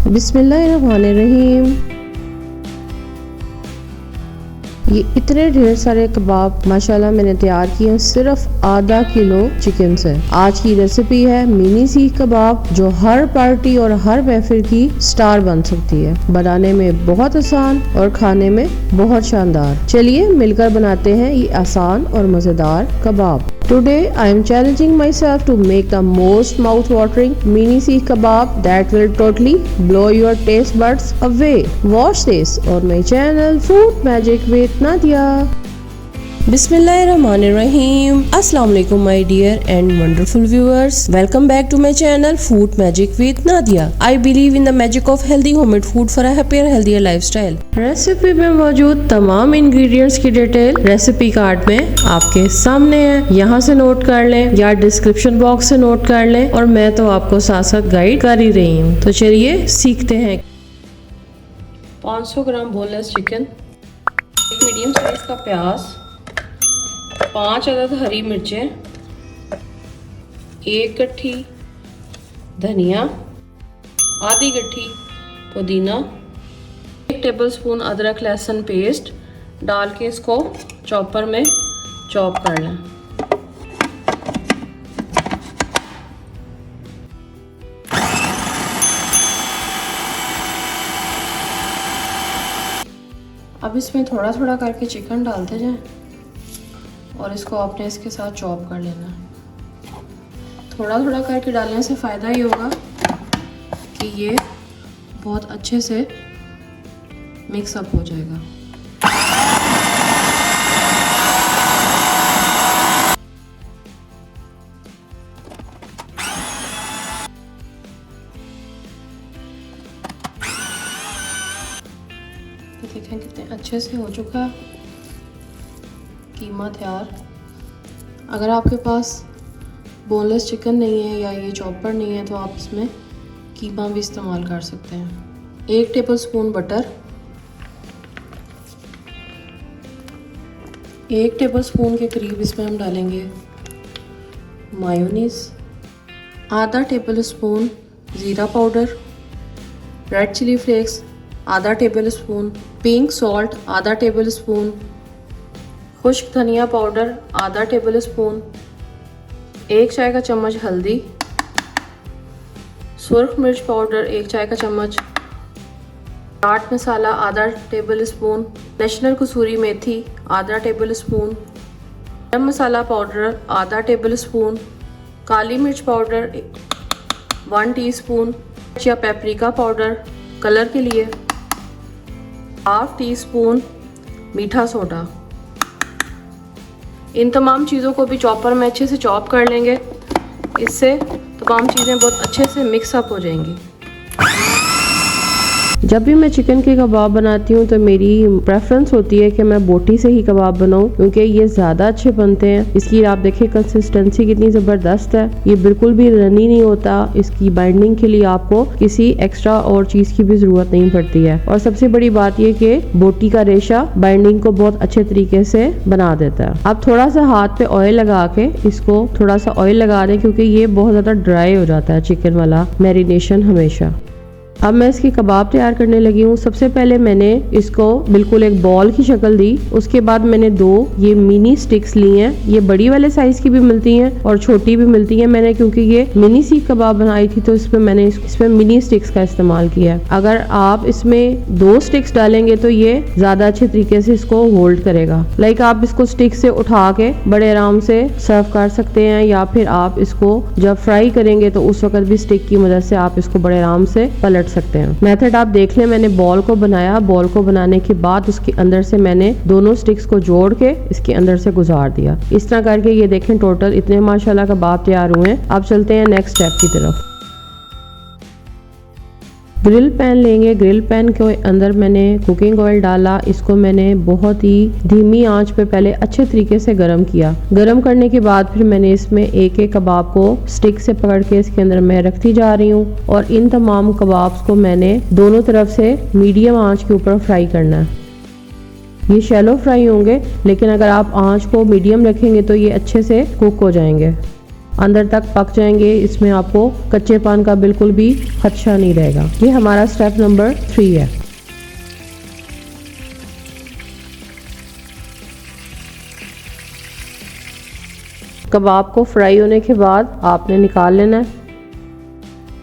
बिस्मिल्लाहिर्रहमानिर्रहीम। ये इतने ढेर सारे कबाब माशाल्लाह मैंने तैयार किए हैं सिर्फ आधा किलो चिकन से। आज की रेसिपी है मिनी सीख कबाब, जो हर पार्टी और हर महफिल की स्टार बन सकती है। बनाने में बहुत आसान और खाने में बहुत शानदार। चलिए मिलकर बनाते हैं ये आसान और मजेदार कबाब। Today I am challenging myself to make the most mouth-watering mini seekh kebab that will totally blow your taste buds away. Watch this on my channel Food Magic with Nadia. बिस्मिल्लाहिर्रहमानिर्रहीम। अस्सलाम वालेकुम my dear and wonderful viewers, welcome back to my channel food magic with Nadia. I believe in the magic of healthy homemade food for a happier healthier lifestyle. Recipe में मौजूद तमाम ingredients की detail recipe card में आपके सामने है, यहाँ से नोट कर लें या डिस्क्रिप्शन बॉक्स से नोट कर लें, और मैं तो आपको साथ साथ गाइड कर ही रही हूँ। तो चलिए सीखते हैं। 500 ग्राम बोनलेस चिकन, एक मीडियम साइज का प्याज, 5 अदद हरी मिर्चें, 1 गट्ठी धनिया, आधी गट्ठी पुदीना, 1 टेबलस्पून अदरक लहसुन पेस्ट डाल के इसको चॉपर में चॉप कर लें। अब इसमें थोड़ा थोड़ा करके चिकन डालते जाएं और इसको आपने इसके साथ चॉप कर लेना है। थोड़ा थोड़ा करके डालने से फ़ायदा ये होगा कि ये बहुत अच्छे से मिक्स अप हो जाएगा। देखें कितने अच्छे से हो चुका कीमा तैयार। अगर आपके पास बोनलेस चिकन नहीं है या ये चॉपर नहीं है तो आप इसमें कीमा भी इस्तेमाल कर सकते हैं। 1 टेबलस्पून बटर, 1 टेबलस्पून के करीब इसमें हम डालेंगे मायोनीज, आधा टेबलस्पून ज़ीरा पाउडर, रेड चिली फ्लेक्स आधा टेबलस्पून, पिंक सॉल्ट आधा टेबलस्पून, खुश्क धनिया पाउडर आधा टेबलस्पून, 1 चाय का चम्मच हल्दी, सुर्ख मिर्च पाउडर 1 चाय का चम्मच, चाट मसाला आधा टेबलस्पून, नेशनल कसूरी मेथी आधा टेबलस्पून, गरम मसाला पाउडर आधा टेबलस्पून, काली मिर्च पाउडर 1 टीस्पून या पेपरिका पाउडर कलर के लिए, 1/2 टीस्पून मीठा सोडा। इन तमाम चीज़ों को भी चॉपर में अच्छे से चॉप कर लेंगे। इससे तमाम चीज़ें बहुत अच्छे से मिक्स अप हो जाएंगी। जब भी मैं चिकन के कबाब बनाती हूँ तो मेरी प्रेफरेंस होती है कि मैं बोटी से ही कबाब बनाऊँ, क्योंकि ये ज़्यादा अच्छे बनते हैं। इसकी आप देखिए कंसिस्टेंसी कितनी ज़बरदस्त है, ये बिल्कुल भी रनी नहीं होता। इसकी बाइंडिंग के लिए आपको किसी एक्स्ट्रा और चीज़ की भी ज़रूरत नहीं पड़ती है। और सबसे बड़ी बात ये कि बोटी का रेशा बाइंडिंग को बहुत अच्छे तरीके से बना देता है। आप थोड़ा सा हाथ पे ऑयल लगा के इसको थोड़ा सा ऑयल लगा दें, क्योंकि ये बहुत ज़्यादा ड्राई हो जाता है चिकन वाला मैरिनेशन हमेशा। अब मैं इसकी कबाब तैयार करने लगी हूँ। सबसे पहले मैंने इसको बिल्कुल एक बॉल की शक्ल दी। उसके बाद मैंने 2 ये मिनी स्टिक्स ली हैं। ये बड़ी वाले साइज की भी मिलती हैं और छोटी भी मिलती हैं। मैंने क्योंकि ये मिनी सीख कबाब बनाई थी तो मैंने इसमें मिनी स्टिक्स का इस्तेमाल किया है। अगर आप इसमें 2 स्टिक्स डालेंगे तो ये ज्यादा अच्छे तरीके से इसको होल्ड करेगा। लाइक आप इसको स्टिक से उठा के बड़े आराम से सर्व कर सकते हैं, या फिर आप इसको जब फ्राई करेंगे तो उस वक्त भी स्टिक की मदद से आप इसको बड़े आराम से पलट सकते हैं। मेथड आप देख लें। मैंने बॉल को बनाया, बॉल को बनाने के बाद उसके अंदर से मैंने दोनों स्टिक्स को जोड़ के इसके अंदर से गुजार दिया। इस तरह करके ये देखें टोटल इतने माशाल्लाह कबाब तैयार हुए हैं। अब चलते हैं नेक्स्ट स्टेप की तरफ। ग्रिल पैन लेंगे। ग्रिल पैन के अंदर मैंने कुकिंग ऑयल डाला। इसको मैंने बहुत ही धीमी आंच पे पहले अच्छे तरीके से गरम किया। गरम करने के बाद फिर मैंने इसमें एक एक कबाब को स्टिक से पकड़ के इसके अंदर मैं रखती जा रही हूँ, और इन तमाम कबाब्स को मैंने दोनों तरफ से मीडियम आंच के ऊपर फ्राई करना है। ये शैलो फ्राई होंगे, लेकिन अगर आप आंच को मीडियम रखेंगे तो ये अच्छे से कुक हो जाएंगे। अंदर तक पक जाएंगे, इसमें आपको कच्चेपन का बिल्कुल भी खदशा नहीं रहेगा। ये हमारा स्टेप नंबर 3 है। कबाब को फ्राई होने के बाद आपने निकाल लेना है।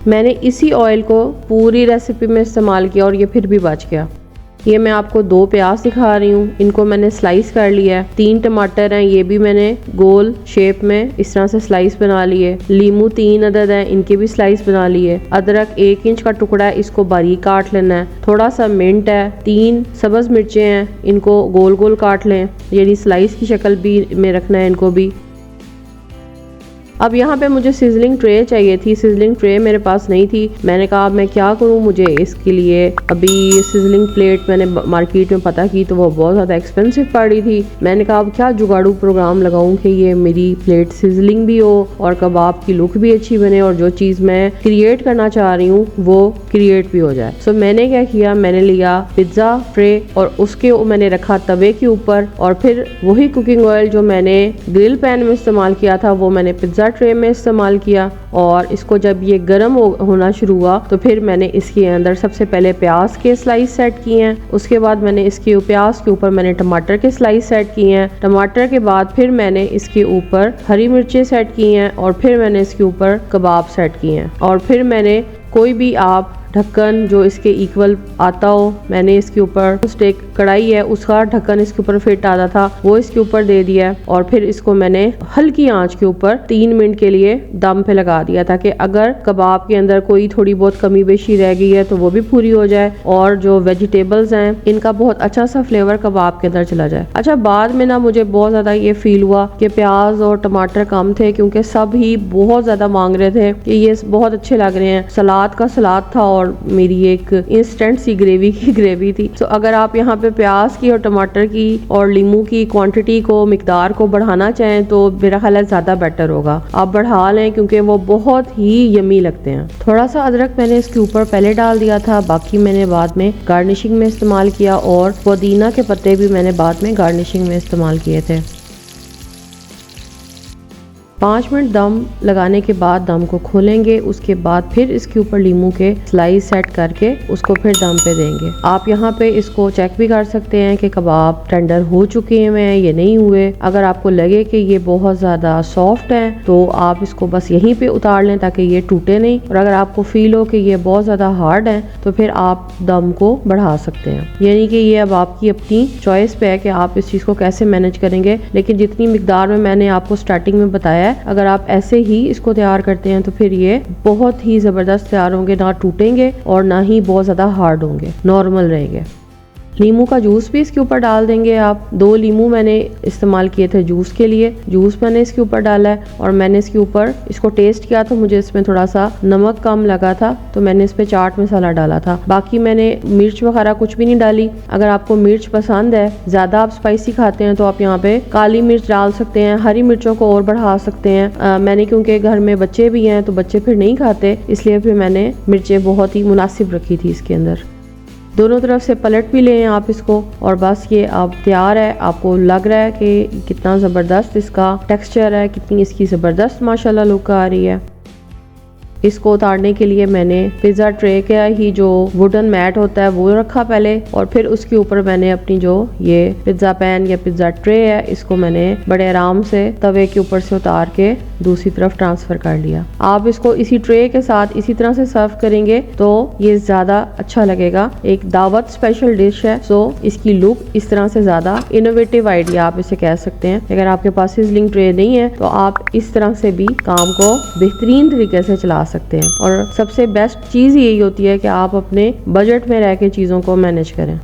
मैंने इसी ऑयल को पूरी रेसिपी में इस्तेमाल किया और ये फिर भी बच गया। ये मैं आपको 2 प्याज दिखा रही हूँ, इनको मैंने स्लाइस कर लिया है। 3 टमाटर हैं, ये भी मैंने गोल शेप में इस तरह से स्लाइस बना लिए। लीमू 3 अदद हैं, इनके भी स्लाइस बना लिए। अदरक 1 इंच का टुकड़ा है, इसको बारीक काट लेना है। थोड़ा सा मिंट है। 3 सब्ज मिर्चें हैं, इनको गोल गोल काट लें, यानी स्लाइस की शक्ल भी में रखना है इनको भी। अब यहाँ पे मुझे सिजलिंग ट्रे चाहिए थी, सिजलिंग ट्रे मेरे पास नहीं थी। मैंने कहा मैं क्या करूँ, मुझे इसके लिए अभी सिजलिंग प्लेट मैंने मार्केट में पता की तो वो बहुत ज़्यादा एक्सपेंसिव पड़ रही थी। मैंने कहा अब क्या जुगाड़ू प्रोग्राम लगाऊं कि ये मेरी प्लेट सिजलिंग भी हो और कबाब की लुक भी अच्छी बने और जो चीज़ मैं क्रिएट करना चाह रही हूँ वो क्रिएट भी हो जाए। सो मैंने क्या किया, मैंने लिया पिज्ज़ा ट्रे और उसके मैंने रखा तवे के ऊपर, और फिर वही कुकिंग ऑयल जो मैंने ग्रिल पैन में इस्तेमाल किया था वो मैंने पिज्ज़ा ट्रे में इस्तेमाल किया। और इसको जब ये गर्म होना शुरू हुआ तो फिर मैंने इसके अंदर सबसे पहले प्याज के स्लाइस सेट किए हैं, उसके बाद मैंने इसके प्याज के ऊपर मैंने टमाटर के स्लाइस सेट किए हैं। टमाटर के बाद फिर मैंने इसके ऊपर हरी मिर्चें सेट की हैं और फिर मैंने इसके ऊपर कबाब सेट किए हैं। और फिर मैंने कोई भी आप ढक्कन जो इसके इक्वल आता हो, मैंने इसके ऊपर स्टेक कढ़ाई है उसका ढक्कन इसके ऊपर फिट आता था वो इसके ऊपर दे दिया। और फिर इसको मैंने हल्की आंच के ऊपर 3 मिनट के लिए दम पे लगा दिया ताकि अगर कबाब के अंदर कोई थोड़ी बहुत कमी बेशी रह गई है तो वो भी पूरी हो जाए और जो वेजिटेबल्स हैं इनका बहुत अच्छा सा फ्लेवर कबाब के अंदर चला जाए। अच्छा, बाद में ना मुझे बहुत ज़्यादा ये फील हुआ कि प्याज और टमाटर कम थे क्योंकि सब ही बहुत ज़्यादा मांग रहे थे कि ये बहुत अच्छे लग रहे हैं। सलाद का सलाद था और मेरी एक इंस्टेंट सी ग्रेवी की ग्रेवी थी। तो अगर आप यहाँ पे प्याज की और टमाटर की और लीमू की क्वांटिटी को, मिकदार को बढ़ाना चाहें तो मेरा ख्याल है ज़्यादा बेटर होगा, आप बढ़ा लें क्योंकि वो बहुत ही यमी लगते हैं। थोड़ा सा अदरक मैंने इसके ऊपर पहले डाल दिया था, बाकी मैंने बाद में गार्निशिंग में इस्तेमाल किया और पुदीना के पत्ते भी मैंने बाद में गार्निशिंग में इस्तेमाल किए थे। 5 मिनट दम लगाने के बाद दम को खोलेंगे, उसके बाद फिर इसके ऊपर लीमू के स्लाइस सेट करके उसको फिर दम पे देंगे। आप यहाँ पे इसको चेक भी कर सकते हैं कि कबाब टेंडर हो चुके हैं या नहीं हुए। अगर आपको लगे कि ये बहुत ज़्यादा सॉफ्ट है तो आप इसको बस यहीं पे उतार लें ताकि ये टूटे नहीं, और अगर आपको फील हो कि ये बहुत ज़्यादा हार्ड है तो फिर आप दम को बढ़ा सकते हैं। यानी कि ये अब आपकी अपनी चॉइस पे है कि आप इस चीज़ को कैसे मैनेज करेंगे, लेकिन जितनी मिकदार में मैंने आपको स्टार्टिंग में बताया, अगर आप ऐसे ही इसको तैयार करते हैं तो फिर ये बहुत ही ज़बरदस्त तैयार होंगे, ना टूटेंगे और ना ही बहुत ज़्यादा हार्ड होंगे, नॉर्मल रहेंगे। लीमू का जूस भी इसके ऊपर डाल देंगे आप। 2 लीमू मैंने इस्तेमाल किए थे जूस के लिए, जूस मैंने इसके ऊपर डाला है और मैंने इसके ऊपर इसको टेस्ट किया तो मुझे इसमें थोड़ा सा नमक कम लगा था तो मैंने इस पे चाट मसाला डाला था। बाकी मैंने मिर्च वगैरह कुछ भी नहीं डाली। अगर आपको मिर्च पसंद है, ज़्यादा आप स्पाइसी खाते हैं तो आप यहाँ पे काली मिर्च डाल सकते हैं, हरी मिर्चों को और बढ़ा सकते हैं। मैंने क्योंकि घर में बच्चे भी हैं तो बच्चे फिर नहीं खाते, इसलिए फिर मैंने मिर्चें बहुत ही मुनासिब रखी थी इसके अंदर। दोनों तरफ से पलट भी लें आप इसको और बस ये अब तैयार है। आपको लग रहा है कि कितना ज़बरदस्त इसका टेक्सचर है, कितनी इसकी ज़बरदस्त माशाल्लाह लुक आ रही है। इसको उतारने के लिए मैंने पिज़्ज़ा ट्रे का ही जो वुडन मैट होता है वो रखा पहले, और फिर उसके ऊपर मैंने अपनी जो ये पिज़्ज़ा पैन या पिज़्ज़ा ट्रे है इसको मैंने बड़े आराम से तवे के ऊपर से उतार के दूसरी तरफ ट्रांसफ़र कर लिया। आप इसको इसी ट्रे के साथ इसी तरह से सर्व करेंगे तो ये ज़्यादा अच्छा लगेगा। एक दावत स्पेशल डिश है, सो इसकी लुक इस तरह से ज़्यादा इनोवेटिव आइडिया आप इसे कह सकते हैं। अगर आपके पास सिजलिंग ट्रे नहीं है तो आप इस तरह से भी काम को बेहतरीन तरीके से चला सकते हैं। और सबसे बेस्ट चीज़ यही होती है कि आप अपने बजट में रह के चीज़ों को मैनेज करें।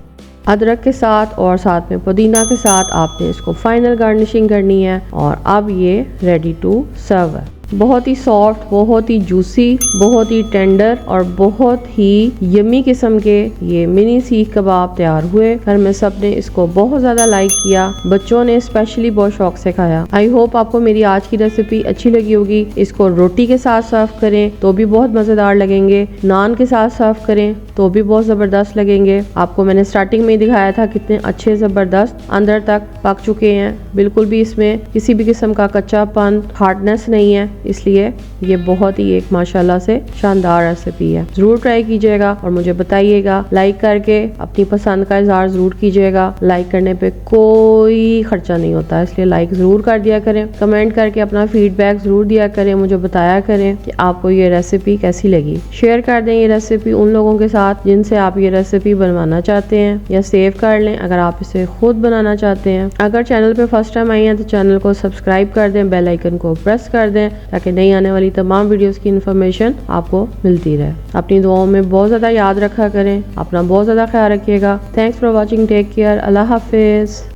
अदरक के साथ और साथ में पुदीना के साथ आपने इसको फाइनल गार्निशिंग करनी है और अब ये रेडी टू सर्व है। बहुत ही सॉफ्ट, बहुत ही जूसी, बहुत ही टेंडर और बहुत ही यम्मी किस्म के ये मिनी सीख कबाब तैयार हुए। घर में सब ने इसको बहुत ज़्यादा लाइक किया, बच्चों ने स्पेशली बहुत शौक से खाया। आई होप आपको मेरी आज की रेसिपी अच्छी लगी होगी। इसको रोटी के साथ सर्व करें तो भी बहुत मज़ेदार लगेंगे, नान के साथ सर्व करें तो भी बहुत ज़बरदस्त लगेंगे। आपको मैंने स्टार्टिंग में दिखाया था कितने अच्छे ज़बरदस्त अंदर तक पक चुके हैं, बिल्कुल भी इसमें किसी भी किस्म का कच्चापन, हार्डनेस नहीं है। इसलिए ये बहुत ही एक माशाल्लाह से शानदार रेसिपी है। जरूर ट्राई कीजिएगा और मुझे बताइएगा। लाइक करके अपनी पसंद का इजहार जरूर कीजिएगा। लाइक करने पे कोई खर्चा नहीं होता, इसलिए लाइक जरूर कर दिया करें। कमेंट करके अपना फीडबैक जरूर दिया करें, मुझे बताया करें कि आपको ये रेसिपी कैसी लगी। शेयर कर दें ये रेसिपी उन लोगों के साथ जिनसे आप ये रेसिपी बनवाना चाहते हैं, या सेव कर लें अगर आप इसे खुद बनाना चाहते हैं। अगर चैनल पे फर्स्ट टाइम आई हैं तो चैनल को सब्सक्राइब कर दें, बेल आइकन को प्रेस कर दें ताकि नई आने वाली तमाम वीडियोस की इन्फॉर्मेशन आपको मिलती रहे। अपनी दुआओं में बहुत ज़्यादा याद रखा करें, अपना बहुत ज़्यादा ख्याल रखिएगा। Thanks for watching, take care, अल्लाह हाफिज़।